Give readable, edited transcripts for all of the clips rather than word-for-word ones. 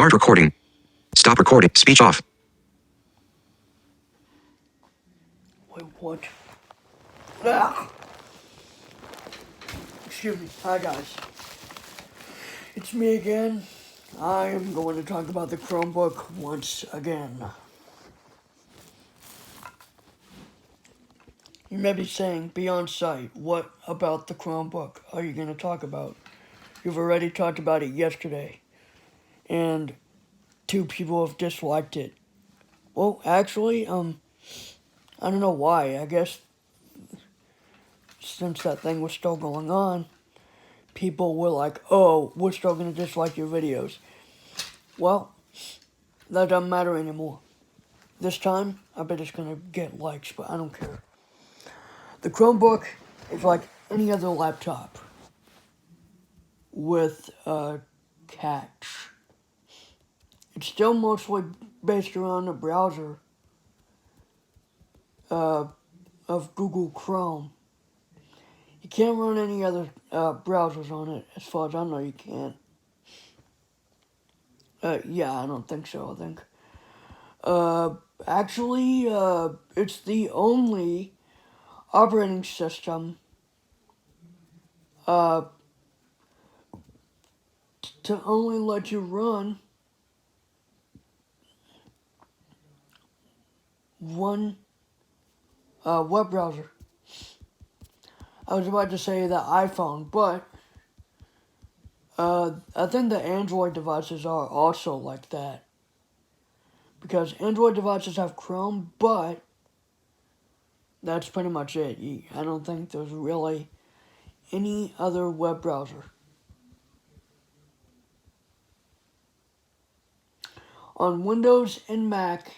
Start recording. Stop recording. Speech off. Wait, what? Ah! Excuse me. Hi, guys. It's me again. I am going to talk about the Chromebook once again. You may be saying, be on site, what about the Chromebook are you going to talk about? You've already talked about it yesterday, and 2 people have disliked it. Well, actually, I don't know why. I guess since that thing was still going on, people were like, oh, we're still going to dislike your videos. Well, that doesn't matter anymore. This time, I bet it's going to get likes, but I don't care. The Chromebook is like any other laptop with a catch. It's still mostly based around the browser of Google Chrome. You can't run any other browsers on it, as far as I know you can't. Yeah, I don't think so, I think. Actually, it's the only operating system to only let you run one web browser. I was about to say the iPhone, but I think the Android devices are also like that. Because Android devices have Chrome, but that's pretty much it. I don't think there's really any other web browser. On Windows and Mac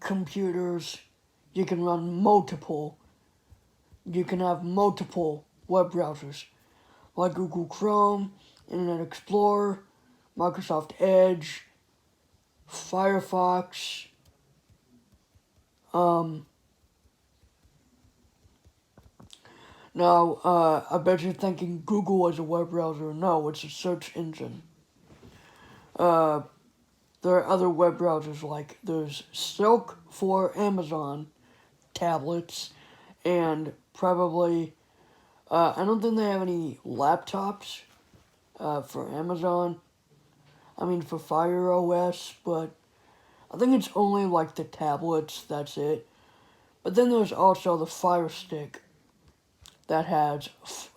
computers, you can run multiple. You can have multiple web browsers, like Google Chrome, Internet Explorer, Microsoft Edge, Firefox. Now, I bet you're thinking Google is a web browser. No, it's a search engine. There are other web browsers, like there's Silk for Amazon tablets, and probably, I don't think they have any laptops for Amazon. I mean, for Fire OS, but I think it's only like the tablets, that's it. But then there's also the Fire Stick that has,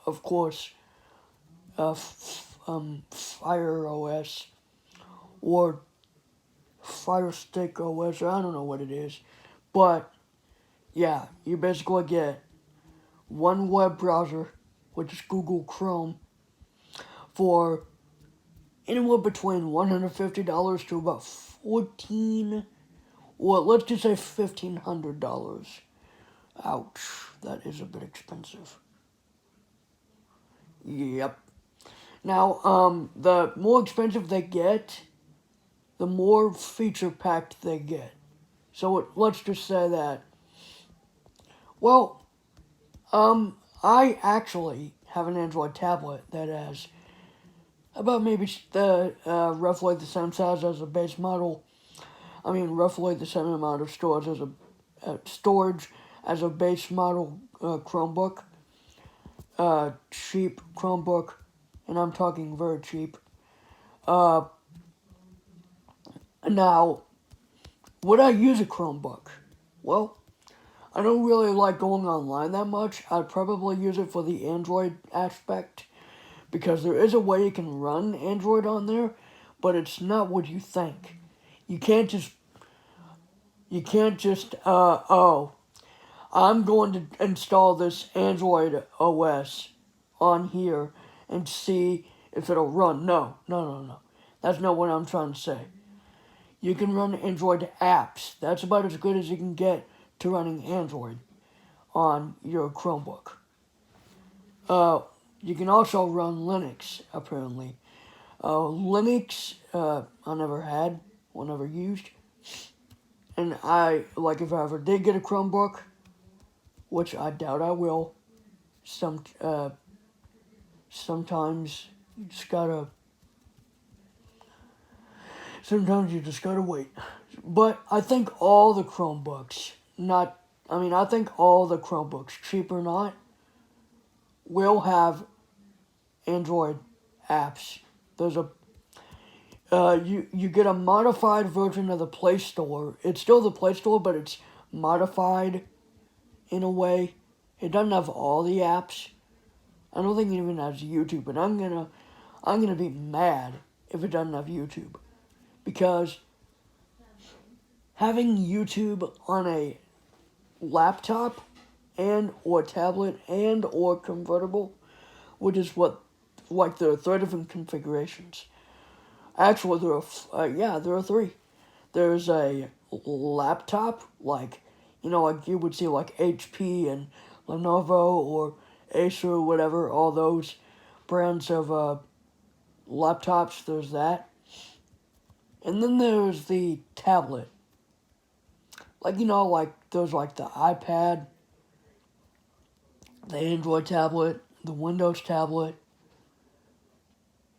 of course, Fire OS or Fire Stick OS, or I don't know what it is. But, yeah, you basically get one web browser, which is Google Chrome, for anywhere between $150 to about let's just say $1,500. Ouch, that is a bit expensive. Yep. Now, the more expensive they get, the more feature-packed they get. So let's just say that. Well, I actually have an Android tablet that has about maybe roughly the same size as a base model. I mean, roughly the same amount of storage as a base model Chromebook. Cheap Chromebook, and I'm talking very cheap. Now, would I use a Chromebook? Well, I don't really like going online that much. I'd probably use it for the Android aspect, because there is a way you can run Android on there, but it's not what you think. You can't just, I'm going to install this Android OS on here and see if it'll run. No. That's not what I'm trying to say. You can run Android apps. That's about as good as you can get to running Android on your Chromebook. You can also run Linux, apparently. Linux, I never had, or never used. And if I ever did get a Chromebook, which I doubt I will, sometimes sometimes you just gotta wait. But I think all the Chromebooks, I think all the Chromebooks, cheap or not, will have Android apps. There's a you get a modified version of the Play Store. It's still the Play Store, but it's modified in a way. It doesn't have all the apps. I don't think it even has YouTube, and I'm gonna be mad if it doesn't have YouTube, because having YouTube on a laptop and or tablet and or convertible, which is what, like, there are 3 different configurations. Actually, there are 3. There's a laptop, like, like you would see like HP and Lenovo or Acer or whatever, all those brands of laptops, there's that. And then there's the tablet. Like, like there's like the iPad, the Android tablet, the Windows tablet.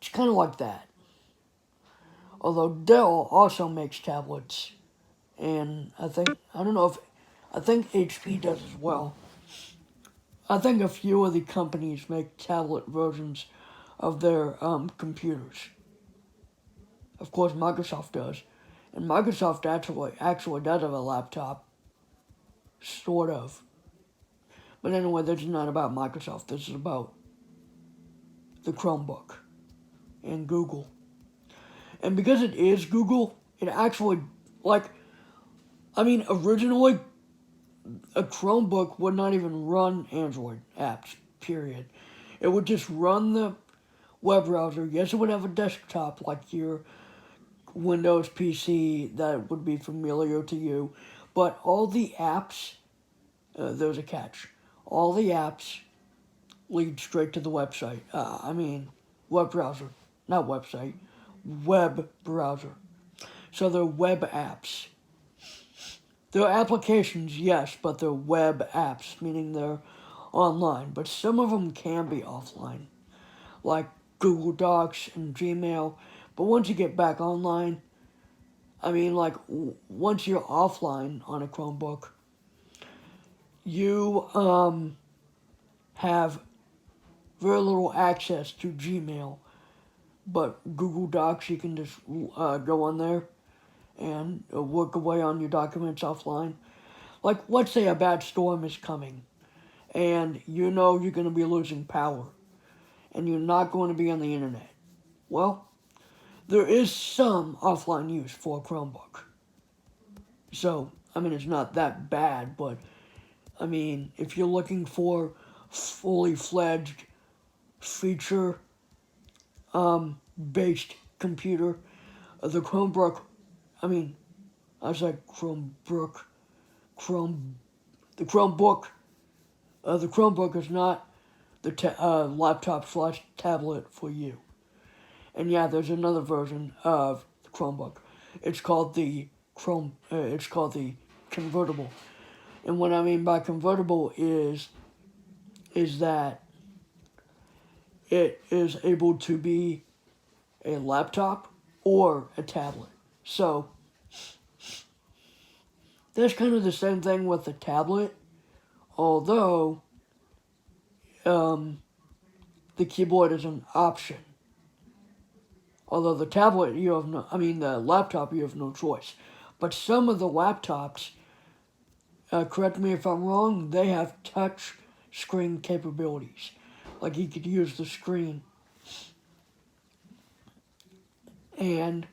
It's kind of like that. Although Dell also makes tablets. And I think HP does as well. I think a few of the companies make tablet versions of their computers. Of course, Microsoft does. And Microsoft actually does have a laptop. Sort of. But anyway, this is not about Microsoft. This is about the Chromebook and Google. And because it is Google, it actually, originally, a Chromebook would not even run Android apps, period. It would just run the web browser. Yes, it would have a desktop like your Windows PC that would be familiar to you. But all the apps, there's a catch. All the apps lead straight to the website. Web browser. Not website. Web browser. So they're web apps. They're applications, yes, but they're web apps, meaning they're online. But some of them can be offline, like Google Docs and Gmail. But once you get back online, once you're offline on a Chromebook, you have very little access to Gmail. But Google Docs, you can just go on there and work away on your documents offline. Like, let's say a bad storm is coming, and you're going to be losing power, and you're not going to be on the internet. Well, there is some offline use for a Chromebook. So, it's not that bad, but, if you're looking for fully fledged feature based computer, the Chromebook, the Chromebook is not the laptop/tablet for you. And yeah, there's another version of the Chromebook. It's called the convertible. And what I mean by convertible is that it is able to be a laptop or a tablet. So that's kind of the same thing with the tablet, although the keyboard is an option. Although the tablet, the laptop, you have no choice. But some of the laptops, correct me if I'm wrong, they have touch screen capabilities. Like, you could use the screen. And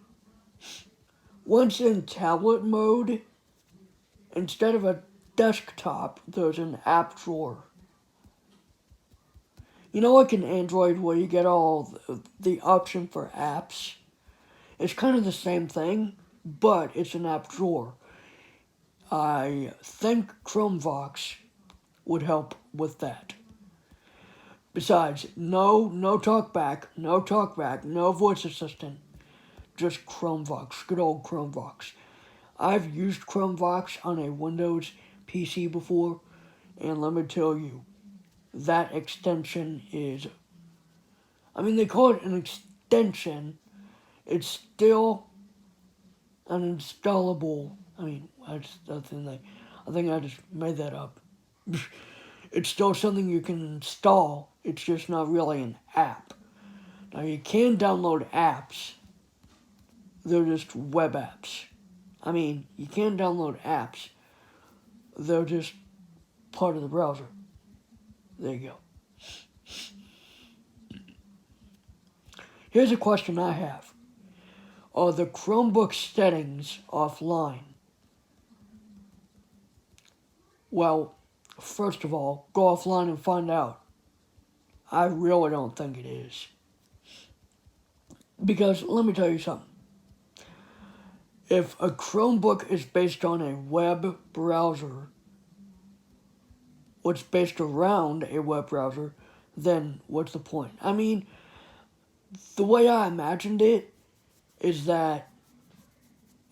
once in tablet mode, instead of a desktop, there's an app drawer. Like in Android where you get all the option for apps, it's kind of the same thing, but it's an app drawer. I think Chromevox would help with that. Besides, no talkback, no voice assistant, just Chromevox, good old Chromevox. I've used Chromevox on a Windows PC before, and let me tell you, that extension is, I mean, they call it an extension. It's still an installable. I mean, that's the thing. I think I just made that up. It's still something you can install. It's just not really an app. Now you can download apps. They're just web apps. I mean, you can download apps. They're just part of the browser. There you go. Here's a question I have. Are the Chromebook settings offline? Well, first of all, go offline and find out. I really don't think it is. Because let me tell you something. If a Chromebook is based on a web browser, what's based around a web browser, then what's the point? I mean, the way I imagined it is that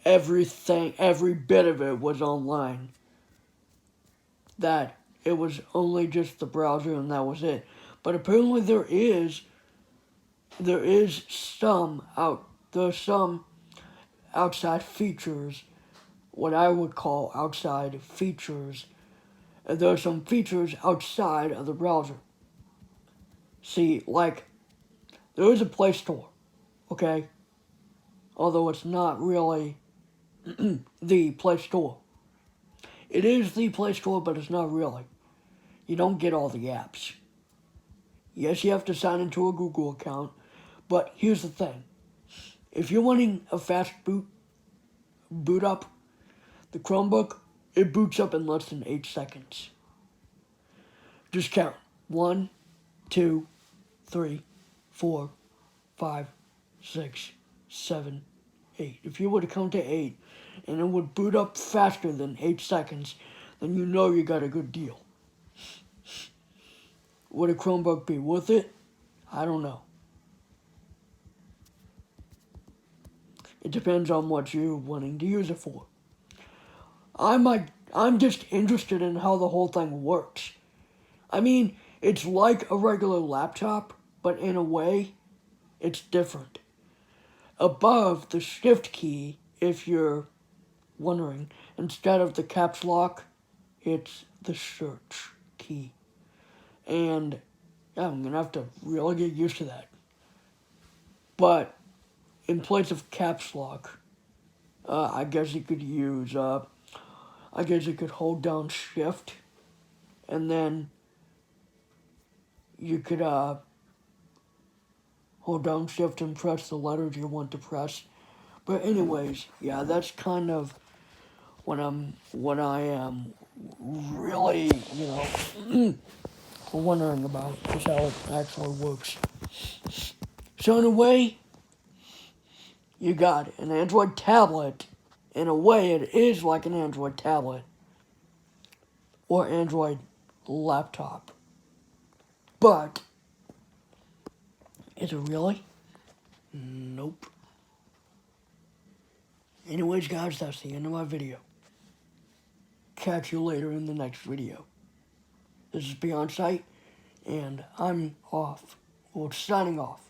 every bit of it was online. That it was only just the browser and that was it. But apparently there's some outside features, what I would call outside features. And there are some features outside of the browser. See, like, there is a Play Store, okay? Although it's not really the Play Store. It is the Play Store, but it's not really. You don't get all the apps. Yes, you have to sign into a Google account, but here's the thing. If you're wanting a fast boot up, the Chromebook, it boots up in less than 8 seconds. Just count. 1, 2, 3, 4, 5, 6, 7, 8. If you were to count to 8 and it would boot up faster than 8 seconds, then you know you got a good deal. Would a Chromebook be worth it? I don't know. It depends on what you're wanting to use it for. I'm just interested in how the whole thing works. I mean, it's like a regular laptop, but in a way, it's different. Above the shift key, if you're wondering, instead of the caps lock, it's the search key. And yeah, I'm going to have to really get used to that. But in place of caps lock, I guess you could use, I guess you could hold down shift, and then you could hold down shift and press the letters you want to press. But anyways, yeah, that's kind of what I am really, wondering about, just how it actually works. So in a way, you got an Android tablet. In a way, it is like an Android tablet or Android laptop. But is it really? Nope. Anyways, guys, that's the end of my video. Catch you later in the next video. This is Beyond Sight, and I'm off. Well, signing off.